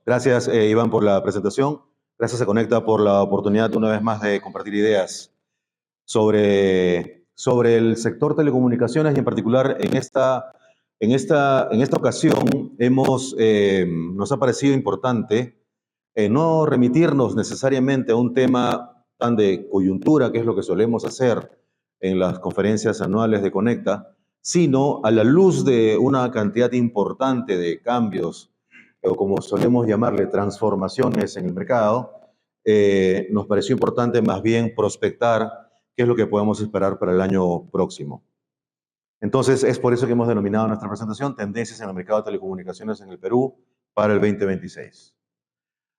Gracias, Iván, por la presentación. Gracias a Conecta por la oportunidad una vez más de compartir ideas sobre el sector telecomunicaciones y en particular en esta ocasión nos ha parecido importante no remitirnos necesariamente a un tema tan de coyuntura, que es lo que solemos hacer en las conferencias anuales de Conecta, sino a la luz de una cantidad importante de cambios, o como solemos llamarle, transformaciones en el mercado. Nos pareció importante más bien prospectar qué es lo que podemos esperar para el año próximo. Entonces, es por eso que hemos denominado nuestra presentación Tendencias en el mercado de telecomunicaciones en el Perú para el 2026.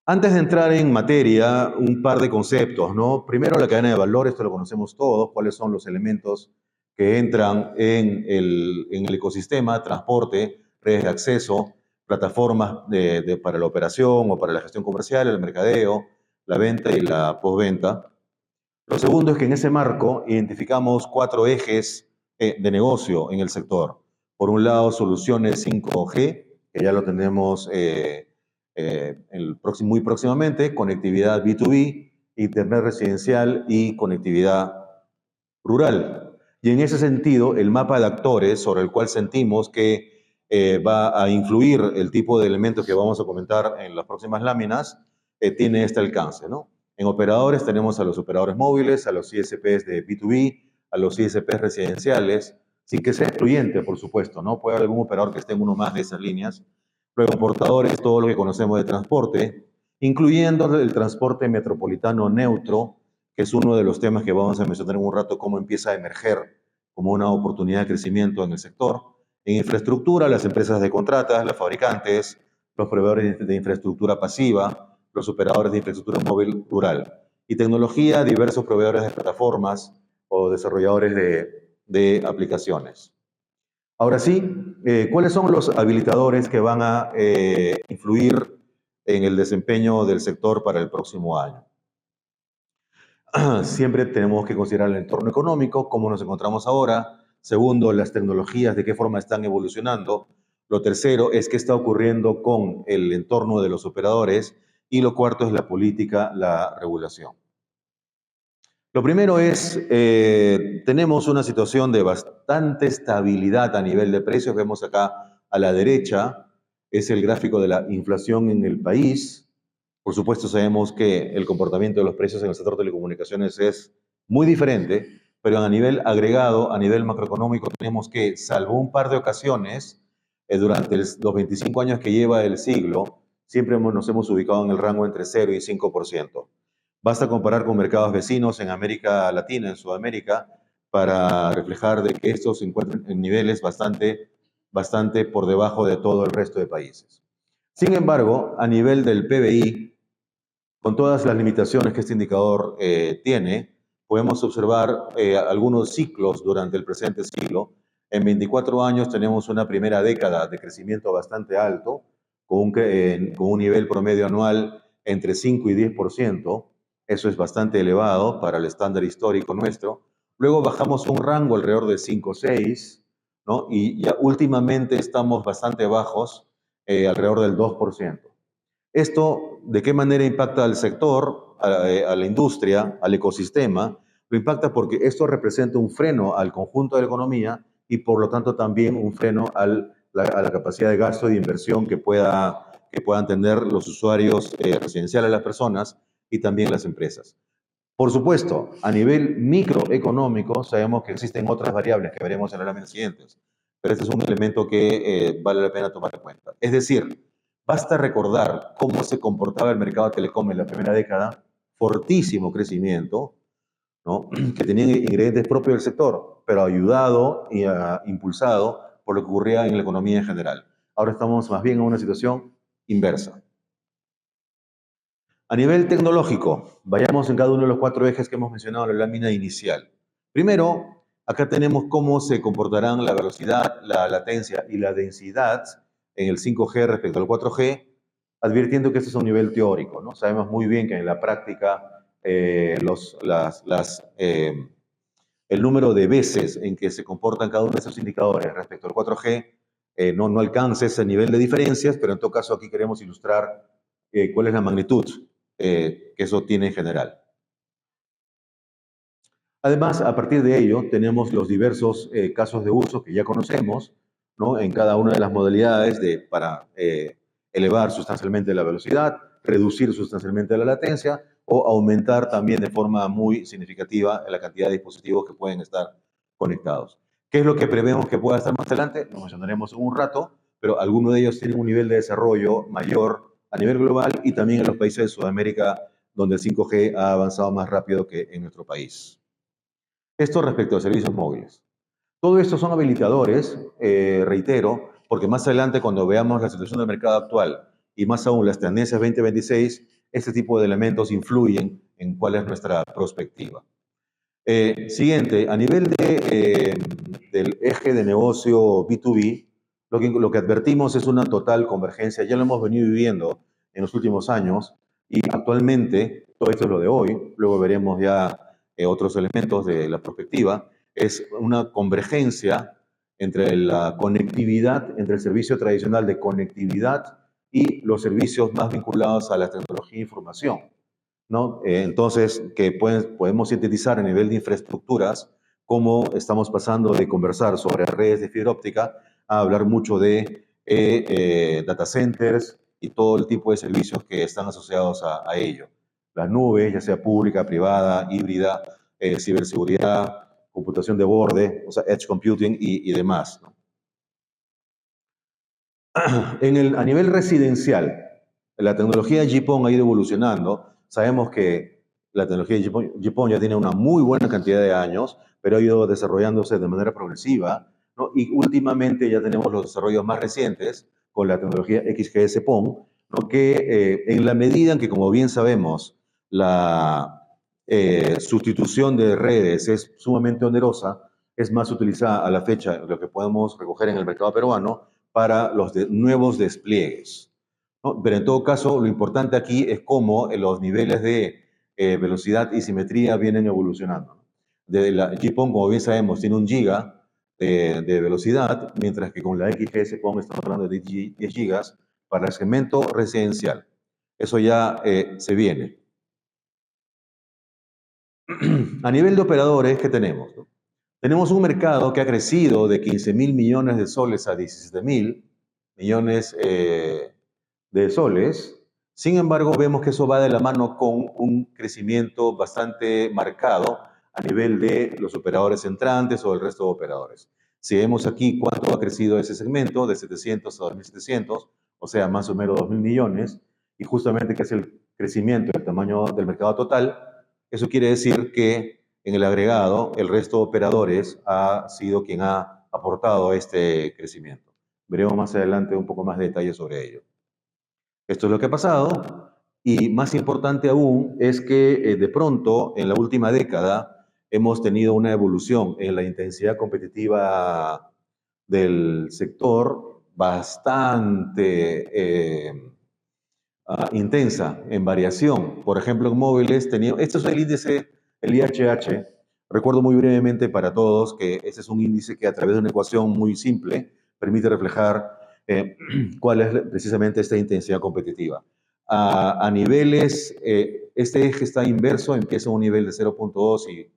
Antes de entrar en materia, un par de conceptos, ¿no? Primero, la cadena de valor, esto lo conocemos todos, cuáles son los elementos que entran en el ecosistema, transporte, redes de acceso, plataformas para la operación o para la gestión comercial, el mercadeo, la venta y la postventa. Lo segundo es que en ese marco identificamos cuatro ejes de negocio en el sector. Por un lado, soluciones 5G, que ya lo tenemos muy próximamente, conectividad B2B, Internet residencial y conectividad rural. Y en ese sentido, el mapa de actores sobre el cual sentimos que va a influir el tipo de elementos que vamos a comentar en las próximas láminas, tiene este alcance, ¿no? En operadores tenemos a los operadores móviles, a los ISPs de B2B, a los ISPs residenciales, sin que sea excluyente, por supuesto, ¿no? Puede haber algún operador que esté en uno más de esas líneas. Luego, portadores, todo lo que conocemos de transporte, incluyendo el transporte metropolitano neutro, que es uno de los temas que vamos a mencionar en un rato, cómo empieza a emerger como una oportunidad de crecimiento en el sector. En infraestructura, las empresas de contratas, los fabricantes, los proveedores de infraestructura pasiva, los operadores de infraestructura móvil rural. Y tecnología, diversos proveedores de plataformas o desarrolladores de aplicaciones. Ahora sí, ¿cuáles son los habilitadores que van a influir en el desempeño del sector para el próximo año? Siempre tenemos que considerar el entorno económico, cómo nos encontramos ahora. Segundo, las tecnologías, de qué forma están evolucionando. Lo tercero es qué está ocurriendo con el entorno de los operadores. Y lo cuarto es la política, la regulación. Lo primero es, tenemos una situación de bastante estabilidad a nivel de precios. Vemos acá a la derecha, es el gráfico de la inflación en el país. Por supuesto, sabemos que el comportamiento de los precios en el sector de telecomunicaciones es muy diferente, pero a nivel agregado, a nivel macroeconómico, tenemos que, salvo un par de ocasiones, durante los 25 años que lleva el siglo, siempre nos hemos ubicado en el rango entre 0 y 5%. Basta comparar con mercados vecinos en América Latina, en Sudamérica, para reflejar de que estos se encuentran en niveles bastante por debajo de todo el resto de países. Sin embargo, a nivel del PBI, con todas las limitaciones que este indicador tiene, podemos observar algunos ciclos durante el presente siglo. En 24 años tenemos una primera década de crecimiento bastante alto, con un nivel promedio anual entre 5 y 10%. Eso es bastante elevado para el estándar histórico nuestro. Luego bajamos un rango alrededor de 5 o 6, ¿no? Y ya últimamente estamos bastante bajos, alrededor del 2%. ¿Esto de qué manera impacta al sector, a la industria, al ecosistema? Lo impacta porque esto representa un freno al conjunto de la economía y por lo tanto también un freno a la capacidad de gasto y de inversión que puedan tener los usuarios residenciales, las personas y también las empresas. Por supuesto, a nivel microeconómico sabemos que existen otras variables que veremos en las láminas siguientes, pero este es un elemento que vale la pena tomar en cuenta. Es decir, basta recordar cómo se comportaba el mercado de telecom en la primera década, fortísimo crecimiento, ¿no? Que tenía ingredientes propios del sector, pero ayudado y impulsado por lo que ocurría en la economía en general. Ahora estamos más bien en una situación inversa. A nivel tecnológico, vayamos en cada uno de los cuatro ejes que hemos mencionado en la lámina inicial. Primero, acá tenemos cómo se comportarán la velocidad, la latencia y la densidad en el 5G respecto al 4G, advirtiendo que este es un nivel teórico, ¿no? Sabemos muy bien que en la práctica el número de veces en que se comportan cada uno de esos indicadores respecto al 4G no alcanza ese nivel de diferencias, pero en todo caso aquí queremos ilustrar cuál es la magnitud que eso tiene en general. Además, a partir de ello, tenemos los diversos casos de uso que ya conocemos, ¿no? En cada una de las modalidades para elevar sustancialmente la velocidad, reducir sustancialmente la latencia o aumentar también de forma muy significativa la cantidad de dispositivos que pueden estar conectados. ¿Qué es lo que prevemos que pueda estar más adelante? Lo mencionaremos en un rato, pero algunos de ellos tienen un nivel de desarrollo mayor a nivel global y también en los países de Sudamérica, donde el 5G ha avanzado más rápido que en nuestro país. Esto respecto a servicios móviles. Todo esto son habilitadores, reitero, porque más adelante cuando veamos la situación del mercado actual y más aún las tendencias 2026, este tipo de elementos influyen en cuál es nuestra perspectiva. Siguiente, a nivel del eje de negocio B2B, lo que advertimos es una total convergencia. Ya lo hemos venido viviendo en los últimos años y actualmente, todo esto es lo de hoy, luego veremos ya otros elementos de la perspectiva, es una convergencia entre la conectividad, entre el servicio tradicional de conectividad y los servicios más vinculados a la tecnología e información, ¿no? Entonces, podemos sintetizar a nivel de infraestructuras cómo estamos pasando de conversar sobre redes de fibra óptica a hablar mucho de data centers y todo el tipo de servicios que están asociados a ello. Las nubes, ya sea pública, privada, híbrida, ciberseguridad, computación de borde, o sea, edge computing y demás, ¿no? A nivel residencial, la tecnología de GPON ha ido evolucionando. Sabemos que la tecnología de GPON ya tiene una muy buena cantidad de años, pero ha ido desarrollándose de manera progresiva, ¿no? Y últimamente ya tenemos los desarrollos más recientes con la tecnología XGS-PON, ¿no? Que en la medida en que, como bien sabemos, la sustitución de redes es sumamente onerosa, es más utilizada a la fecha, lo que podemos recoger en el mercado peruano, para los nuevos despliegues, ¿no? Pero en todo caso, lo importante aquí es cómo los niveles de velocidad y simetría vienen evolucionando, ¿no? De la GPON, como bien sabemos, tiene 1 giga de velocidad, mientras que con la XGS-PON estamos hablando de 10 gigas para el segmento residencial. Eso ya se viene. A nivel de operadores, ¿qué tenemos, no? Tenemos un mercado que ha crecido de 15.000 millones de soles a 17.000 millones de soles. Sin embargo, vemos que eso va de la mano con un crecimiento bastante marcado a nivel de los operadores entrantes o del resto de operadores. Si vemos aquí cuánto ha crecido ese segmento, de 700 a 2.700, o sea, más o menos 2.000 millones, y justamente que es el crecimiento del tamaño del mercado total, eso quiere decir que en el agregado, el resto de operadores ha sido quien ha aportado este crecimiento. Veremos más adelante un poco más de detalle sobre ello. Esto es lo que ha pasado y más importante aún es que de pronto en la última década hemos tenido una evolución en la intensidad competitiva del sector bastante intensa en variación. Por ejemplo, en móviles teníamos, esto es el índice, el IHH. Recuerdo muy brevemente para todos que este es un índice que a través de una ecuación muy simple permite reflejar cuál es precisamente esta intensidad competitiva. A niveles, este eje está inverso, empieza a un nivel de 0.2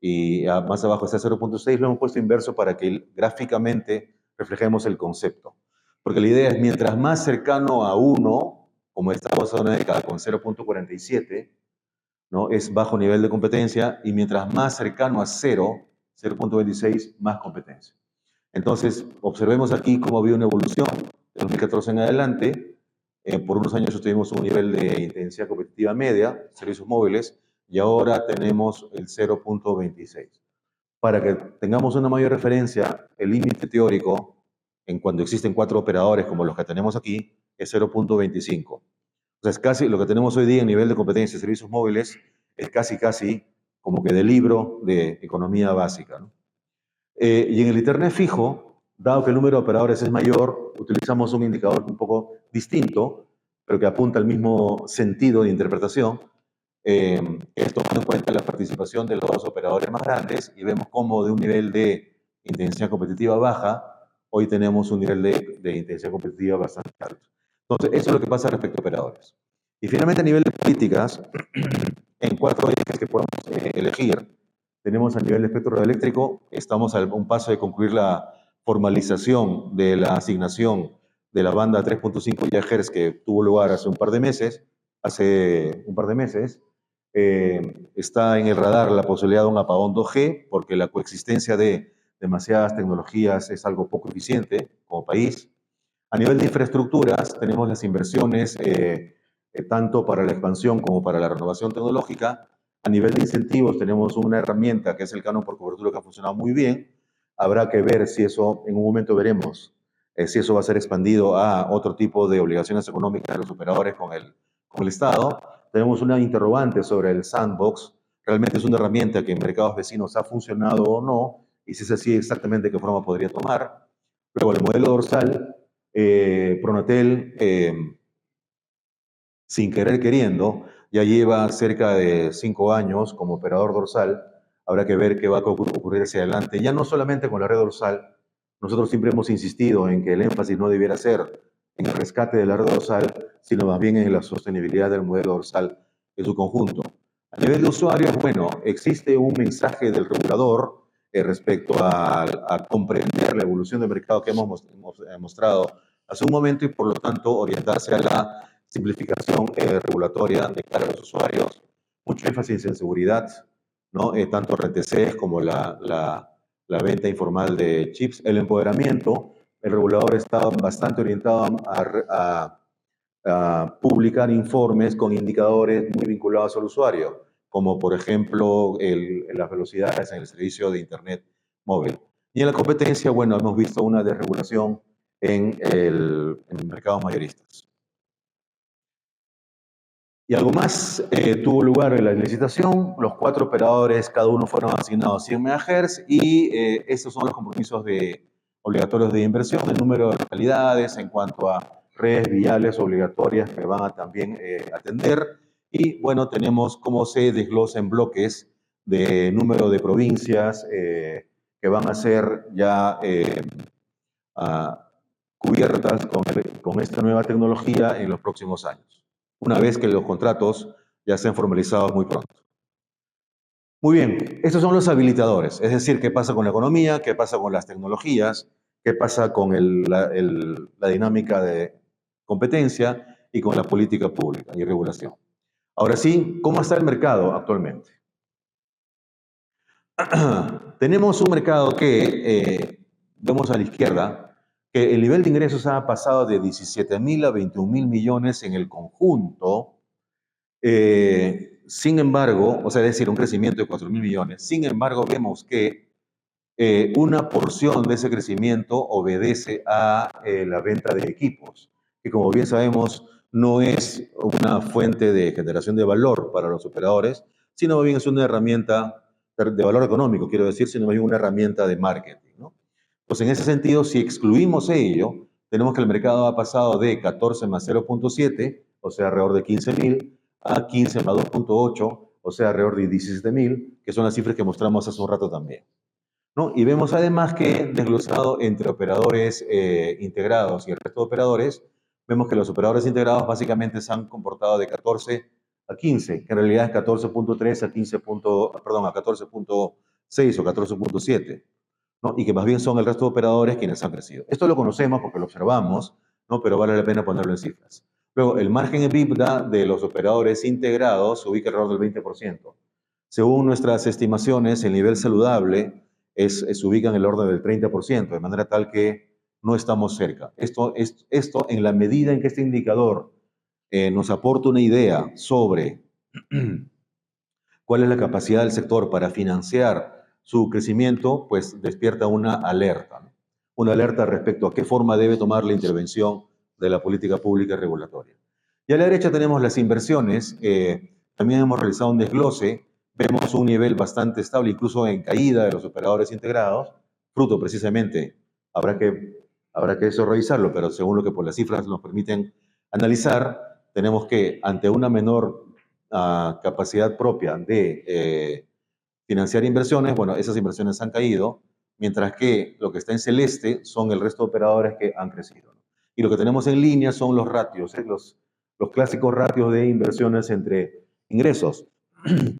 y más abajo está 0.6, lo hemos puesto inverso para que gráficamente reflejemos el concepto. Porque la idea es, mientras más cercano a 1, como estamos en una década con 0.47, ¿no? Es bajo nivel de competencia, y mientras más cercano a 0, 0.26, más competencia. Entonces, observemos aquí cómo había una evolución de 2014 en adelante. Por unos años tuvimos un nivel de intensidad competitiva media, servicios móviles, y ahora tenemos el 0.26. Para que tengamos una mayor referencia, el límite teórico, en cuando existen 4 operadores como los que tenemos aquí, es 0.25. O sea, es casi lo que tenemos hoy día en nivel de competencia de servicios móviles, es casi como que de libro de economía básica, ¿no? Y en el Internet fijo, dado que el número de operadores es mayor, utilizamos un indicador un poco distinto, pero que apunta al mismo sentido de interpretación, es tomando en cuenta la participación de los operadores más grandes y vemos cómo de un nivel de intensidad competitiva baja, hoy tenemos un nivel de intensidad competitiva bastante alto. Entonces, eso es lo que pasa respecto a operadores. Y finalmente a nivel de políticas, en 4 ejes que podemos elegir, tenemos a nivel de espectro radioeléctrico, estamos a un paso de concluir la formalización de la asignación de la banda 3.5 GHz que tuvo lugar hace un par de meses. Está en el radar la posibilidad de un apagón 2G, porque la coexistencia de demasiadas tecnologías es algo poco eficiente como país. A nivel de infraestructuras, tenemos las inversiones tanto para la expansión como para la renovación tecnológica. A nivel de incentivos, tenemos una herramienta que es el canon por cobertura que ha funcionado muy bien. Habrá que ver si eso, en un momento veremos, si eso va a ser expandido a otro tipo de obligaciones económicas de los operadores con el Estado. Tenemos una interrogante sobre el sandbox. ¿Realmente es una herramienta que en mercados vecinos ha funcionado o no? Y si es así, exactamente qué forma podría tomar. Luego, el modelo dorsal, Pronatel, sin querer queriendo, ya lleva cerca de 5 años como operador dorsal. Habrá que ver qué va a ocurrir hacia adelante. Ya no solamente con la red dorsal, nosotros siempre hemos insistido en que el énfasis no debiera ser en el rescate de la red dorsal, sino más bien en la sostenibilidad del modelo dorsal en su conjunto. A nivel de usuarios, bueno, existe un mensaje del regulador respecto a comprender la evolución del mercado que hemos mostrado hace un momento y por lo tanto orientarse a la simplificación regulatoria de cara a los usuarios, mucho énfasis en seguridad, ¿no? Tanto RTCs como la venta informal de chips, el empoderamiento. El regulador está bastante orientado a publicar informes con indicadores muy vinculados al usuario, como por ejemplo las velocidades en el servicio de Internet móvil. Y en la competencia, bueno, hemos visto una desregulación en mercados mayoristas. Y algo más tuvo lugar en la licitación. Los 4 operadores, cada uno fueron asignados 100 MHz y estos son los compromisos obligatorios de inversión, el número de localidades en cuanto a redes viales obligatorias que van a también atender. Y bueno, tenemos cómo se desglosa en bloques de número de provincias que van a ser ya cubiertas con esta nueva tecnología en los próximos años, una vez que los contratos ya sean formalizados muy pronto. Muy bien, estos son los habilitadores, es decir, qué pasa con la economía, qué pasa con las tecnologías, qué pasa con la dinámica de competencia y con la política pública y regulación. Ahora sí, ¿cómo está el mercado actualmente? Tenemos un mercado que, vemos a la izquierda, que el nivel de ingresos ha pasado de 17.000 a 21.000 millones en el conjunto. Sin embargo, o sea, es decir, un crecimiento de 4.000 millones. Sin embargo, vemos que una porción de ese crecimiento obedece a la venta de equipos, que como bien sabemos no es una fuente de generación de valor para los operadores, sino más bien es una herramienta de valor económico, quiero decir, sino más bien una herramienta de marketing, ¿no? Pues en ese sentido, si excluimos ello, tenemos que el mercado ha pasado de 14 más 0.7, o sea, alrededor de 15.000, a 15 más 2.8, o sea, alrededor de 17.000, que son las cifras que mostramos hace un rato también, ¿no? Y vemos además que desglosado entre operadores integrados y el resto de operadores, vemos que los operadores integrados básicamente se han comportado de 14 a 15, que en realidad es 14.3 a 15. Perdón, a 14.6 o 14.7, ¿no? Y que más bien son el resto de operadores quienes han crecido. Esto lo conocemos porque lo observamos, ¿no? Pero vale la pena ponerlo en cifras. Luego, el margen EBITDA de los operadores integrados se ubica alrededor del 20%. Según nuestras estimaciones, el nivel saludable se ubica en el orden del 30%, de manera tal que no estamos cerca. Esto en la medida en que este indicador nos aporta una idea sobre cuál es la capacidad del sector para financiar su crecimiento, pues despierta una alerta, ¿no? Una alerta respecto a qué forma debe tomar la intervención de la política pública y regulatoria. Y a la derecha tenemos las inversiones. También hemos realizado un desglose. Vemos un nivel bastante estable, incluso en caída de los operadores integrados, fruto precisamente, habrá que eso revisarlo, pero según lo que por las cifras nos permiten analizar, tenemos que ante una menor capacidad propia de financiar inversiones, bueno, esas inversiones han caído, mientras que lo que está en celeste son el resto de operadores que han crecido, ¿no? Y lo que tenemos en línea son los ratios, los clásicos ratios de inversiones entre ingresos.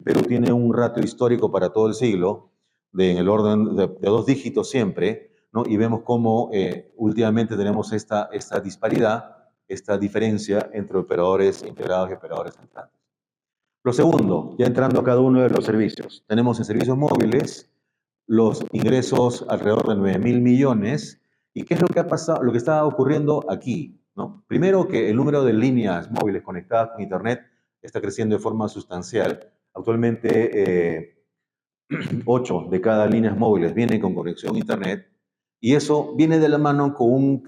Perú tiene un ratio histórico para todo el siglo, en el orden de 2 dígitos siempre, ¿no? Y vemos cómo últimamente tenemos esta disparidad, esta diferencia entre operadores integrados y operadores entrantes. Lo segundo, ya entrando a cada uno de los servicios. Tenemos en servicios móviles los ingresos alrededor de 9.000 millones. ¿Y qué es lo que ha pasado, lo que está ocurriendo aquí? ¿No? Primero, que el número de líneas móviles conectadas con Internet está creciendo de forma sustancial. Actualmente, 8 de cada líneas móviles vienen con conexión a Internet, y eso viene de la mano con un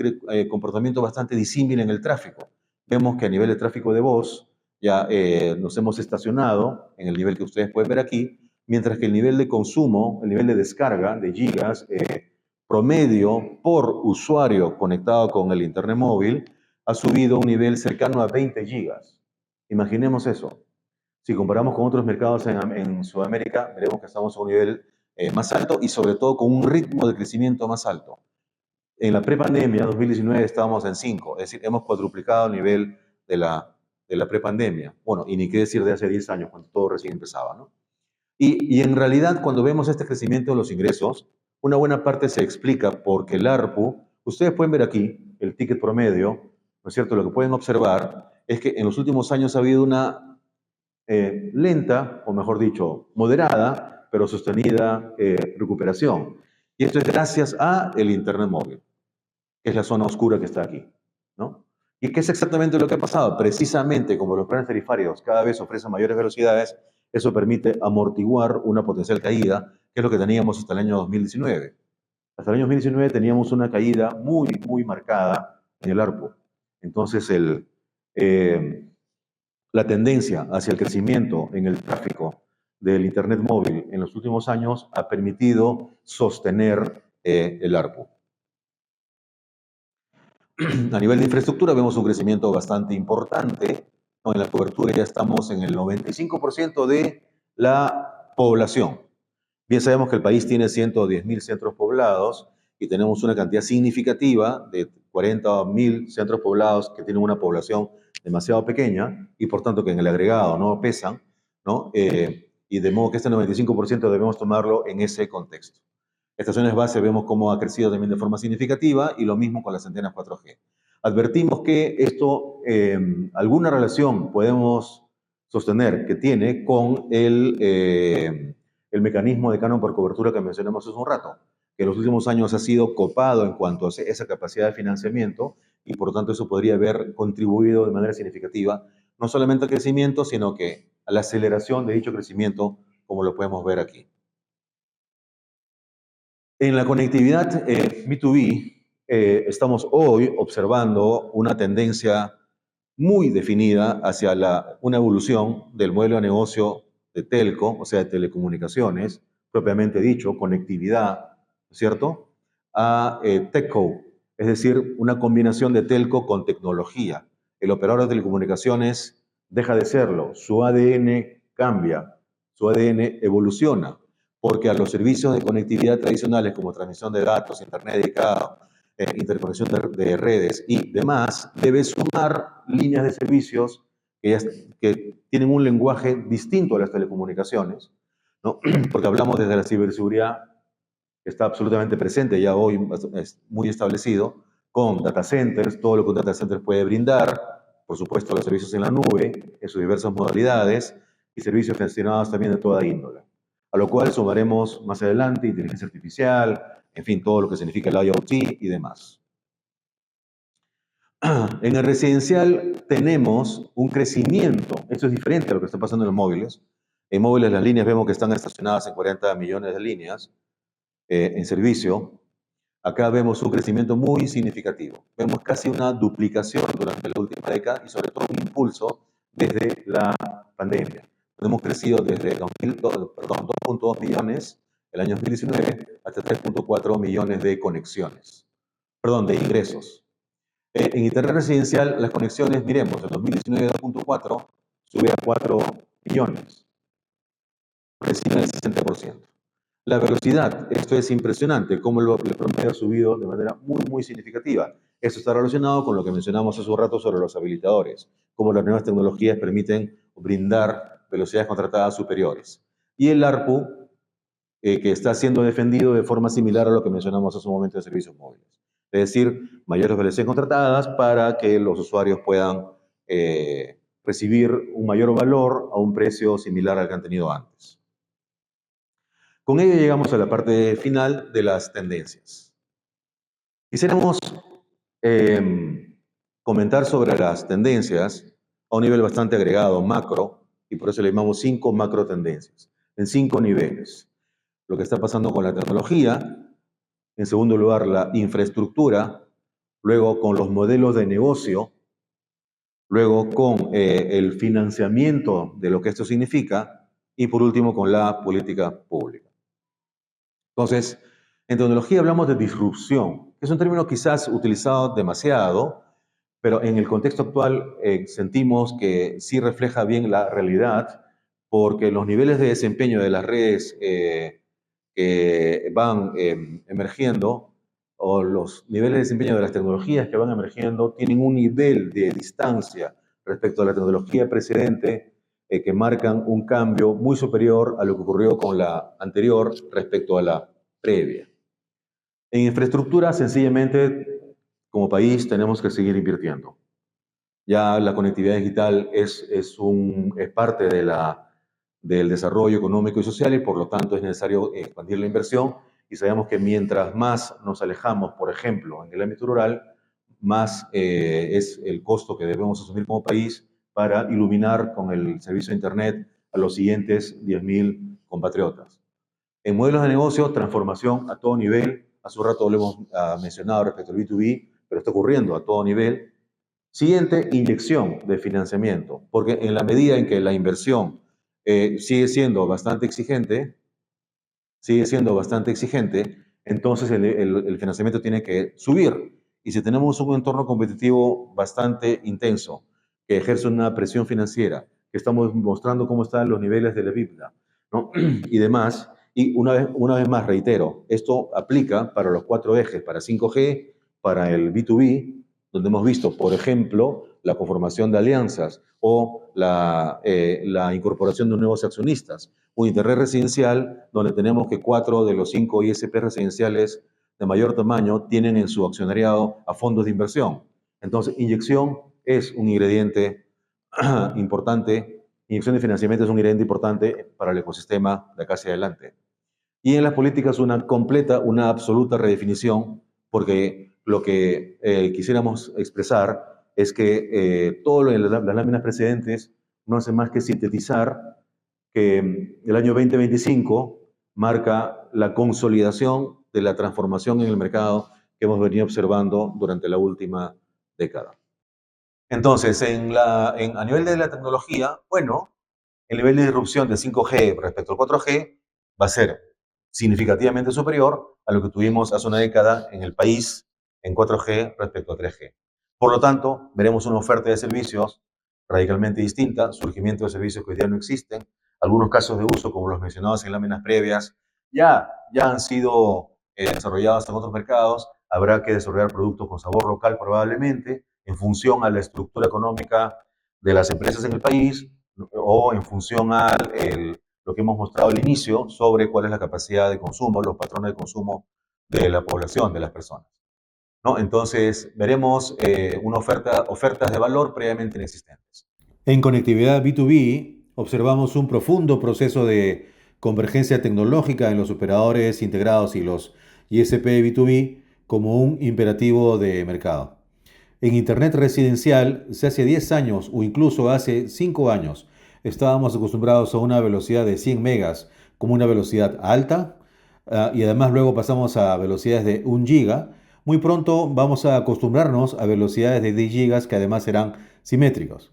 comportamiento bastante disímil en el tráfico. Vemos que a nivel de tráfico de voz ya nos hemos estacionado en el nivel que ustedes pueden ver aquí, mientras que el nivel de consumo, el nivel de descarga de gigas promedio por usuario conectado con el Internet móvil ha subido a un nivel cercano a 20 gigas. Imaginemos eso. Si comparamos con otros mercados en Sudamérica, veremos que estamos a un nivel más alto y sobre todo con un ritmo de crecimiento más alto. En la prepandemia, 2019, estábamos en 5, es decir, hemos cuadruplicado el nivel de la prepandemia. Bueno, y ni qué decir de hace 10 años, cuando todo recién empezaba, ¿no? Y en realidad, cuando vemos este crecimiento de los ingresos, una buena parte se explica porque el ARPU, ustedes pueden ver aquí el ticket promedio, ¿no es cierto? Lo que pueden observar es que en los últimos años ha habido una lenta, o mejor dicho, moderada, pero sostenida recuperación. Y esto es gracias a el Internet móvil, que es la zona oscura que está aquí, ¿no? ¿Y qué es exactamente lo que ha pasado? Precisamente como los planes tarifarios cada vez ofrecen mayores velocidades, eso permite amortiguar una potencial caída, que es lo que teníamos hasta el año 2019. Hasta el año 2019 teníamos una caída muy, muy marcada en el ARPU. Entonces, eh, la tendencia hacia el crecimiento en el tráfico del Internet móvil en los últimos años ha permitido sostener el ARPU. A nivel de infraestructura vemos un crecimiento bastante importante, ¿no? En la cobertura ya estamos en el 95% de la población. Bien sabemos que el país tiene 110.000 centros poblados y tenemos una cantidad significativa de 40.000 centros poblados que tienen una población demasiado pequeña y por tanto que en el agregado no pesan, ¿no? Y de modo que este 95% debemos tomarlo en ese contexto. Estaciones base vemos cómo ha crecido también de forma significativa y lo mismo con las antenas 4G. Advertimos que esto, alguna relación podemos sostener que tiene con el mecanismo de canon por cobertura que mencionamos hace un rato, que en los últimos años ha sido copado en cuanto a esa capacidad de financiamiento y por lo tanto eso podría haber contribuido de manera significativa no solamente al crecimiento, sino que a la aceleración de dicho crecimiento, como lo podemos ver aquí. En la conectividad B2B, estamos hoy observando una tendencia muy definida hacia una evolución del modelo de negocio de telco, o sea, de telecomunicaciones, propiamente dicho, conectividad, ¿cierto? A techco, es decir, una combinación de telco con tecnología. El operador de telecomunicaciones deja de serlo, su ADN cambia, su ADN evoluciona, porque a los servicios de conectividad tradicionales como transmisión de datos, internet dedicado, interconexión de redes y demás, debe sumar líneas de servicios que tienen un lenguaje distinto a las telecomunicaciones, ¿no? Porque hablamos desde la ciberseguridad, que está absolutamente presente ya hoy, es muy establecido, con data centers, todo lo que un data center puede brindar, por supuesto los servicios en la nube, en sus diversas modalidades, y servicios gestionados también de toda índole. A lo cual sumaremos más adelante inteligencia artificial, en fin, todo lo que significa el IoT y demás. En el residencial tenemos un crecimiento, esto es diferente a lo que está pasando en los móviles. En móviles las líneas vemos que están estacionadas en 40 millones de líneas en servicio. Acá vemos un crecimiento muy significativo. Vemos casi una duplicación durante la última década y sobre todo un impulso desde la pandemia. Hemos crecido desde 2.2 millones el año 2019 hasta 3.4 millones de conexiones, perdón, de ingresos. En Internet residencial, las conexiones, miremos, en 2019 2.4 sube a 4 millones, por encima del 60%. La velocidad, esto es impresionante, cómo el promedio ha subido de manera muy, muy significativa. Esto está relacionado con lo que mencionamos hace un rato sobre los habilitadores, cómo las nuevas tecnologías permiten brindar velocidades contratadas superiores. Y el ARPU, que está siendo defendido de forma similar a lo que mencionamos hace un momento de servicios móviles. Es decir, mayores velocidades contratadas para que los usuarios puedan recibir un mayor valor a un precio similar al que han tenido antes. Con ello llegamos a la parte final de las tendencias. Quisiéramos comentar sobre las tendencias a un nivel bastante agregado, macro, y por eso le llamamos 5 macro tendencias, en 5 niveles. Lo que está pasando con la tecnología, en segundo lugar la infraestructura, luego con los modelos de negocio, luego con el financiamiento de lo que esto significa y por último con la política pública. Entonces, en tecnología hablamos de disrupción, que es un término quizás utilizado demasiado, pero en el contexto actual sentimos que sí refleja bien la realidad, porque los niveles de desempeño de las redes que van emergiendo o los niveles de desempeño de las tecnologías que van emergiendo tienen un nivel de distancia respecto a la tecnología precedente que marcan un cambio muy superior a lo que ocurrió con la anterior respecto a la previa. En infraestructura, sencillamente, como país tenemos que seguir invirtiendo. Ya la conectividad digital es parte del desarrollo económico y social y por lo tanto es necesario expandir la inversión y sabemos que mientras más nos alejamos, por ejemplo, en el ámbito rural, más es el costo que debemos asumir como país para iluminar con el servicio de Internet a los siguientes 10.000 compatriotas. En modelos de negocio, transformación a todo nivel. Hace un rato lo hemos mencionado respecto al B2B, pero está ocurriendo a todo nivel. Siguiente, inyección de financiamiento, porque en la medida en que la inversión sigue siendo bastante exigente, entonces el financiamiento tiene que subir. Y si tenemos un entorno competitivo bastante intenso, que ejerce una presión financiera, que estamos mostrando cómo están los niveles de la EBITDA, ¿no? Y demás, y una vez más reitero, esto aplica para los 4 ejes, para 5G, para el B2B, donde hemos visto, por ejemplo, la conformación de alianzas o la incorporación de nuevos accionistas. Un Internet residencial donde tenemos que 4 de los 5 ISP residenciales de mayor tamaño tienen en su accionariado a fondos de inversión. Entonces, inyección es un ingrediente importante, inyección de financiamiento es un ingrediente importante para el ecosistema de acá hacia adelante. Y en las políticas una absoluta redefinición, porque lo que quisiéramos expresar es que todo lo de las láminas precedentes no hace más que sintetizar que el año 2025 marca la consolidación de la transformación en el mercado que hemos venido observando durante la última década. Entonces, a nivel de la tecnología, bueno, el nivel de disrupción de 5G respecto al 4G va a ser significativamente superior a lo que tuvimos hace una década en el país en 4G respecto a 3G. Por lo tanto, veremos una oferta de servicios radicalmente distinta, surgimiento de servicios que hoy día no existen, algunos casos de uso, como los mencionados en láminas previas, ya han sido desarrollados en otros mercados, habrá que desarrollar productos con sabor local probablemente, en función a la estructura económica de las empresas en el país, o en función a lo que hemos mostrado al inicio sobre cuál es la capacidad de consumo, los patrones de consumo de la población, de las personas, ¿no? Entonces, veremos ofertas de valor previamente inexistentes. En conectividad B2B, observamos un profundo proceso de convergencia tecnológica en los operadores integrados y los ISP B2B como un imperativo de mercado. En Internet residencial, si hace 10 años o incluso hace 5 años estábamos acostumbrados a una velocidad de 100 megas como una velocidad alta, y además luego pasamos a velocidades de 1 giga, muy pronto vamos a acostumbrarnos a velocidades de 10 gigas que además serán simétricos.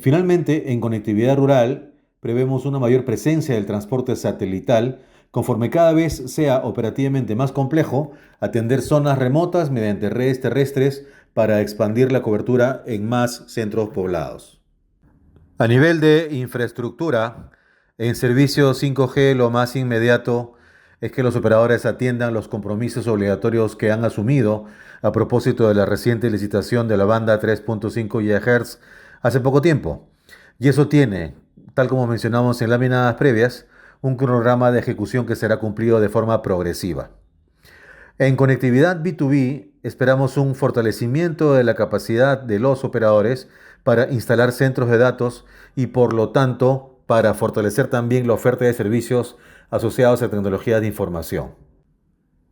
Finalmente, en conectividad rural, prevemos una mayor presencia del transporte satelital conforme cada vez sea operativamente más complejo atender zonas remotas mediante redes terrestres para expandir la cobertura en más centros poblados. A nivel de infraestructura, en servicio 5G lo más inmediato es que los operadores atiendan los compromisos obligatorios que han asumido a propósito de la reciente licitación de la banda 3.5 GHz hace poco tiempo. Y eso tiene, tal como mencionamos en láminas previas, un cronograma de ejecución que será cumplido de forma progresiva. En conectividad B2B esperamos un fortalecimiento de la capacidad de los operadores para instalar centros de datos y por lo tanto para fortalecer también la oferta de servicios asociados a tecnologías de información.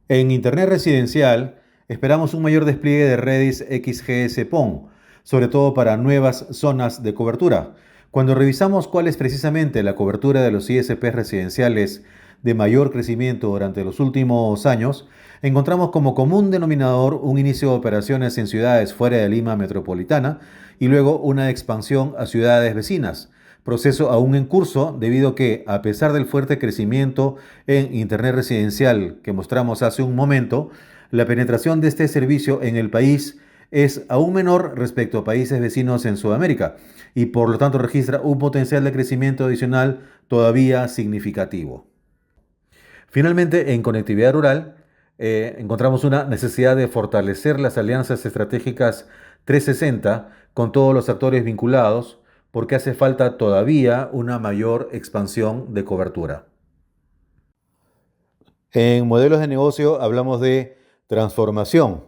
En Internet residencial esperamos un mayor despliegue de redes XGS-PON, sobre todo para nuevas zonas de cobertura. Cuando revisamos cuál es precisamente la cobertura de los ISPs residenciales de mayor crecimiento durante los últimos años, encontramos como común denominador un inicio de operaciones en ciudades fuera de Lima metropolitana y luego una expansión a ciudades vecinas, proceso aún en curso debido a que, a pesar del fuerte crecimiento en Internet residencial que mostramos hace un momento, la penetración de este servicio en el país es aún menor respecto a países vecinos en Sudamérica y por lo tanto registra un potencial de crecimiento adicional todavía significativo. Finalmente, en conectividad rural, encontramos una necesidad de fortalecer las alianzas estratégicas 360 con todos los actores vinculados, porque hace falta todavía una mayor expansión de cobertura. En modelos de negocio hablamos de transformación,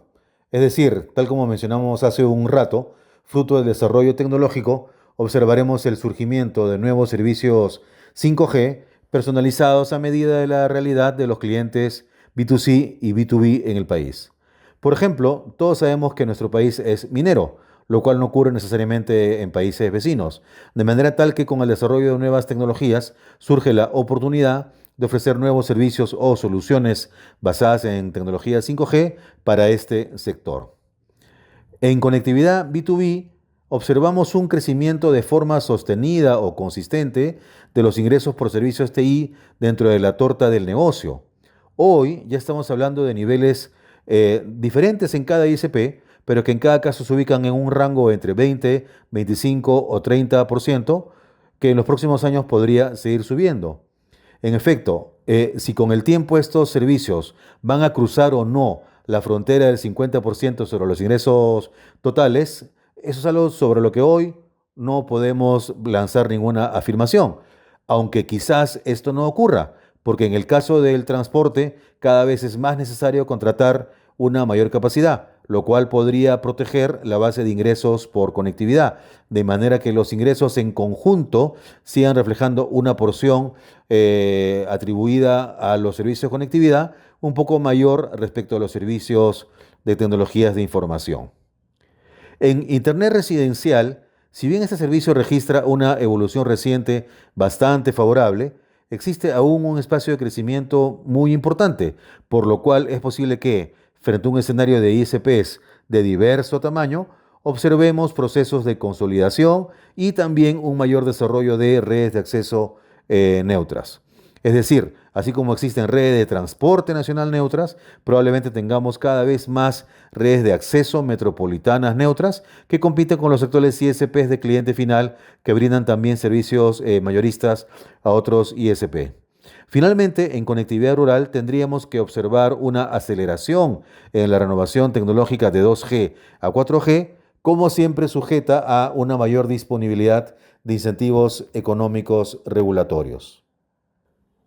es decir, tal como mencionamos hace un rato, fruto del desarrollo tecnológico, observaremos el surgimiento de nuevos servicios 5G personalizados a medida de la realidad de los clientes B2C y B2B en el país. Por ejemplo, todos sabemos que nuestro país es minero, lo cual no ocurre necesariamente en países vecinos, de manera tal que con el desarrollo de nuevas tecnologías surge la oportunidad de ofrecer nuevos servicios o soluciones basadas en tecnología 5G para este sector. En conectividad B2B, observamos un crecimiento de forma sostenida o consistente de los ingresos por servicios TI dentro de la torta del negocio. Hoy ya estamos hablando de niveles diferentes en cada ISP, pero que en cada caso se ubican en un rango entre 20, 25 o 30%, que en los próximos años podría seguir subiendo. En efecto, si con el tiempo estos servicios van a cruzar o no la frontera del 50% sobre los ingresos totales, eso es algo sobre lo que hoy no podemos lanzar ninguna afirmación, aunque quizás esto no ocurra, porque en el caso del transporte cada vez es más necesario contratar una mayor capacidad, lo cual podría proteger la base de ingresos por conectividad, de manera que los ingresos en conjunto sigan reflejando una porción atribuida a los servicios de conectividad un poco mayor respecto a los servicios de tecnologías de información. En Internet residencial, si bien este servicio registra una evolución reciente bastante favorable, existe aún un espacio de crecimiento muy importante, por lo cual es posible que, frente a un escenario de ISPs de diverso tamaño, observemos procesos de consolidación y también un mayor desarrollo de redes de acceso neutras. Es decir, así como existen redes de transporte nacional neutras, probablemente tengamos cada vez más redes de acceso metropolitanas neutras que compiten con los actuales ISPs de cliente final que brindan también servicios mayoristas a otros ISP. Finalmente, en conectividad rural tendríamos que observar una aceleración en la renovación tecnológica de 2G a 4G, como siempre sujeta a una mayor disponibilidad de incentivos económicos regulatorios.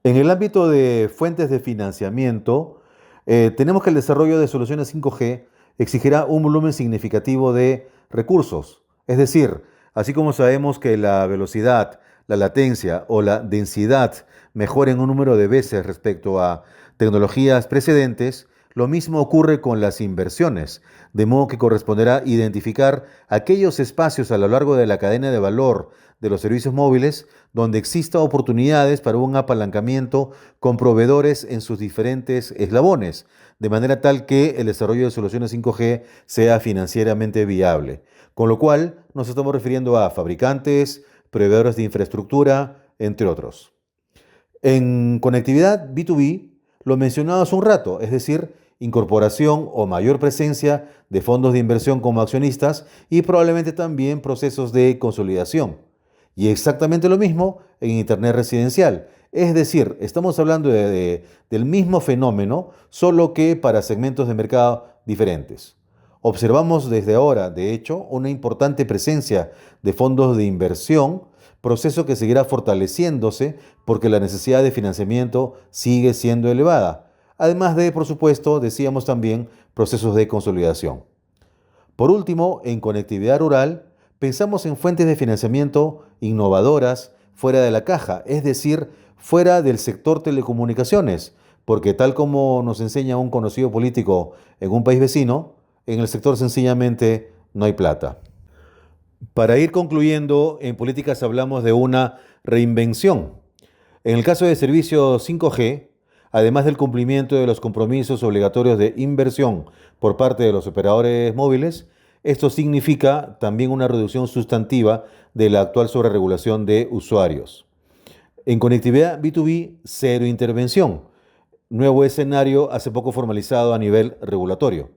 En el ámbito de fuentes de financiamiento, tenemos que el desarrollo de soluciones 5G exigirá un volumen significativo de recursos. Es decir, así como sabemos que la velocidad, la latencia o la densidad mejoran un número de veces respecto a tecnologías precedentes, lo mismo ocurre con las inversiones, de modo que corresponderá identificar aquellos espacios a lo largo de la cadena de valor de los servicios móviles donde exista oportunidades para un apalancamiento con proveedores en sus diferentes eslabones, de manera tal que el desarrollo de soluciones 5G sea financieramente viable. Con lo cual nos estamos refiriendo a fabricantes, proveedores de infraestructura, entre otros. En conectividad B2B, lo mencionado hace un rato, es decir, incorporación o mayor presencia de fondos de inversión como accionistas y probablemente también procesos de consolidación. Y exactamente lo mismo en Internet residencial, Es decir, estamos hablando del mismo fenómeno, solo que para segmentos de mercado diferentes. Observamos desde ahora, de hecho, una importante presencia de fondos de inversión, proceso que seguirá fortaleciéndose porque la necesidad de financiamiento sigue siendo elevada. Además de, por supuesto, decíamos también, procesos de consolidación. Por último, en conectividad rural, pensamos en fuentes de financiamiento innovadoras fuera de la caja, es decir, fuera del sector telecomunicaciones, porque tal como nos enseña un conocido político en un país vecino, en el sector sencillamente no hay plata. Para ir concluyendo, en políticas hablamos de una reinvención. En el caso de servicios 5G, además del cumplimiento de los compromisos obligatorios de inversión por parte de los operadores móviles, esto significa también una reducción sustantiva de la actual sobreregulación de usuarios. En conectividad B2B, cero intervención. Nuevo escenario hace poco formalizado a nivel regulatorio.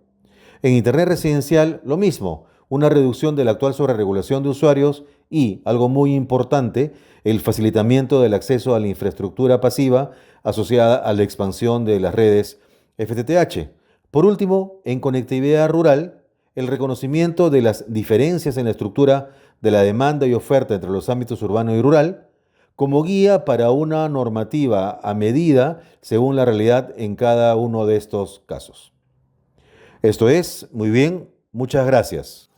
En Internet residencial, lo mismo, una reducción de la actual sobreregulación de usuarios y, algo muy importante, el facilitamiento del acceso a la infraestructura pasiva asociada a la expansión de las redes FTTH. Por último, en conectividad rural, el reconocimiento de las diferencias en la estructura de la demanda y oferta entre los ámbitos urbano y rural, como guía para una normativa a medida según la realidad en cada uno de estos casos. Esto es, muy bien, muchas gracias.